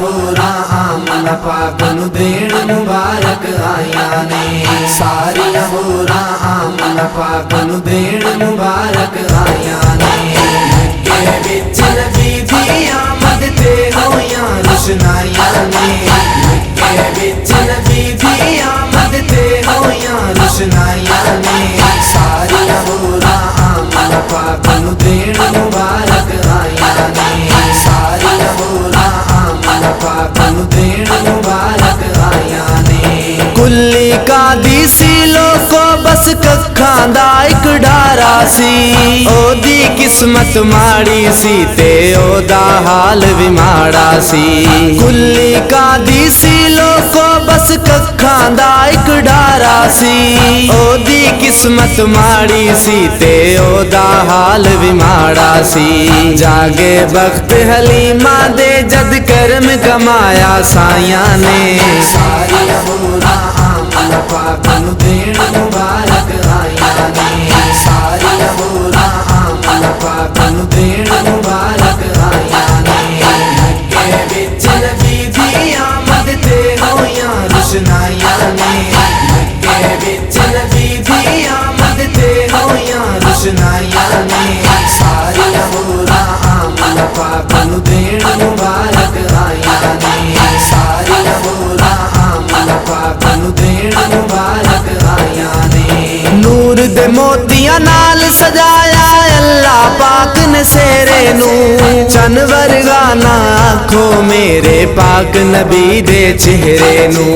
होरा आमना पाक नू देण मुबारक आया ने सारियां होरा आमना पाक नू देण मुबारक आया ने मक्के विच नबी दी आमद ते होइयां रुशनाइयां ने मक्के विच नबी दी आमद ते होइयां रुशनाइयां ने सारियां होरा आमना पाक नू देण मुबारक आया ने सारियां होरा पाक नू देण मुबारक आया ने कुल्ली कादी सी लोको बस कखां दा इक डारा सी ओदी किस्मत माड़ी सी ते ओदा हाल भी माड़ा सी कुल्ली कादी सी लोको बस कखां दा इक डारा सी ओदी किस्मत माड़ी सी ते ओदा हाल भी माड़ा सी जागे बख्त हलीमा दे जद करम कमाया साया ने सारियां होरा आमना पाक नू देण मुबारक आया ने सारियां होरा आमना पाक नू देण मुबारक आया ने मक्के विच नबी दी आमद ते होइयां रुशनाइयां ने मक्के विच नबी दी आमद ते होइयां रुशनाइयां ने सारियां होरा आमना पाक नू देण मुबारक आया ने सारियां होरा आमना पाक नू देण मुबारक आया ने नूर दे मोतियां नाल सजाया अल्लाह पाक ने सेरे नू चन वर्गा ना आखो मेरे पाक नबी दे चेहरे नू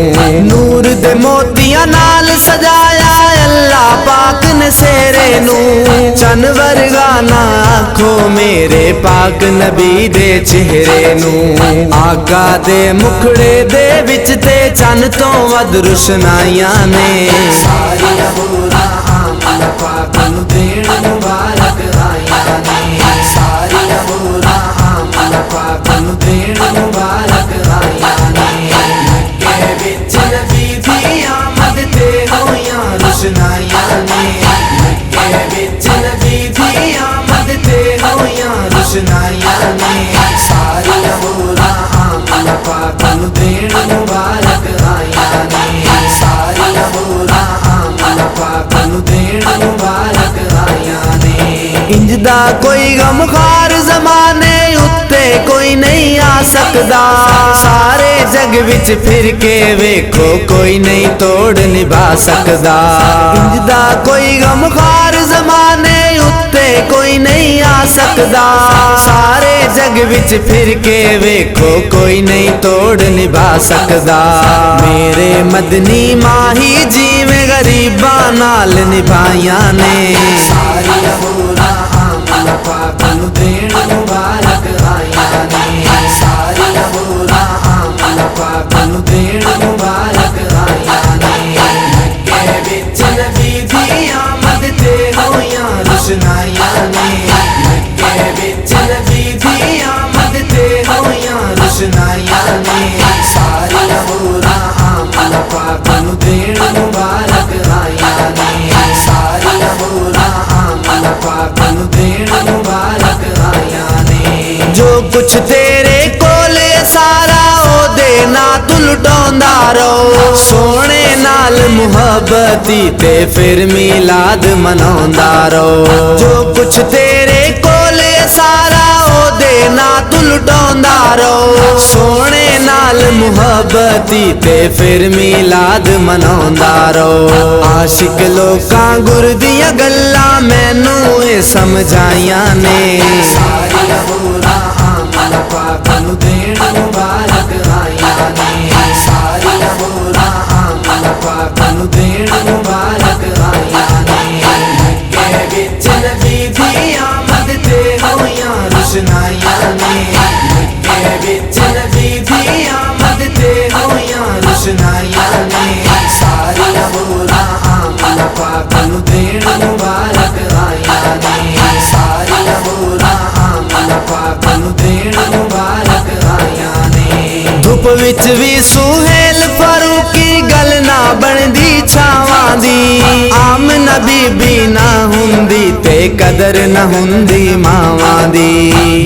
नूर दे मोतियां नाल सजाया अल्लाह पाक ने सेरे नू चन वर्गा ना आखो मेरे पाक नबी दे चेहरे नू आका दे मुखड़े दे विच ते चन तो वध रुशनाइयां ने सारियां होरा आमना पाक नू देण मुबारक आया ने सारियां होरा आमना पाक नू देण मुबारक आया ने मक्के विच नबी दी आमद ते होइयां रुशनाइयां ने मक्के विच नबी दी आमद ते होइयां रुशनाइयां ने सारियां होरा आमना पाक नू देण मुबारक आया ने सारियां होरा आमना पाक नू देण मुबारक आया ने इंजदा कोई गमखार जमाने उत्ते कोई नहीं आ सकदा सारे जग विच फिर के वेखो कोई नहीं तोड़ निभा सकदा इंजदा कोई गमखार जमाने उत्ते कोई नहीं आ सकदा सारे जग विच फिर के वेखो कोई नहीं तोड़ निभा सकदा मेरे मदनी माही जीवे गरीबां नाल निभाइयां ने सारियां होरा आमना पाक नू देण मुबारक आया ने सारियां होरा आमना पाक नू देण मुबारक आया ने मक्के विच नबी दी आमद ते होइयां रुशनाइयां ने मक्के विच नबी दी आमद ते होइयां रुशनाइयां ने सारियां होरा आमना पाक नू देण मुबारक आया ने सारियां होरा आमना पाक नू देण मुबारक आया ने जो कुछ तेरे कोले सारा ओदे नात लुटांदा रहो सोने नाल मुहब्बती ते फिर मिलाद मनांदा रहो जो कुछ तेरे कोले सारा ओदे नात लुटांदा रहो सोने नाल मुहब्बती ते फिर मिलाद मनांदा रहो आशिक लोकां गुर दियां गल्लां मैनू ए समझाइयां ने सारियां होरा आमना पाक नू देण मुबारक आया ने सारियां होरा आमना पाक नू देण मुबारक आया ने मक्के विच नबी दी आमद ते होइयां रुशनाइयां ने मक्के विच नबी दी आमद ते होइयां रुशनाइयां ने सारियां होरा आमना पाक नू देण मुबारक आया ने सारियां होरा आमना पाक नू देण मुबारक आया ने धुप विच भी सुहेल फारूकी गल ना बनदी छावां दी आमना बीबी ना हुंदी ते कदर ना हुंदी मावां दी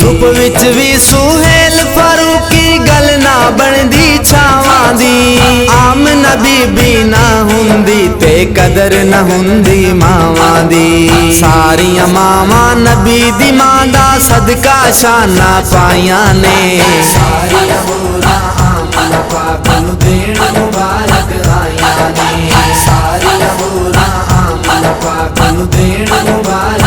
धुप विच भी सुहेल फारूकी गल ना ਬਣਦੀ ਛਾਵਾਂ ਦੀ। ਆਮਨਾ ਬੀਬੀ ਨਾ ਹੁੰਦੀ ਤੇ ਕਦਰ ਨਾ ਹੁੰਦੀ ਮਾਵਾਂ ਦੀ। ਸਾਰੀਆਂ ਮਾਵਾਂ ਨਬੀ ਦੀ ਮਾਂ ਦਾ ਸਦਕਾ ਸ਼ਾਨਾਂ ਪਾਈਆਂ ਨੇ। ਸਾਰੀਆਂ ਹੋਰਾਂ ਆਮਨਾ ਪਾਕ ਨੂੰ ਦੇਣ ਮੁਬਾਰਕ ਆਈਆਂ ਨੇ। ਸਾਰੀਆਂ ਹੋਰਾਂ ਆਮਨਾ ਪਾਕ ਨੂੰ ਦੇਣ ਮੁਬਾਰਕ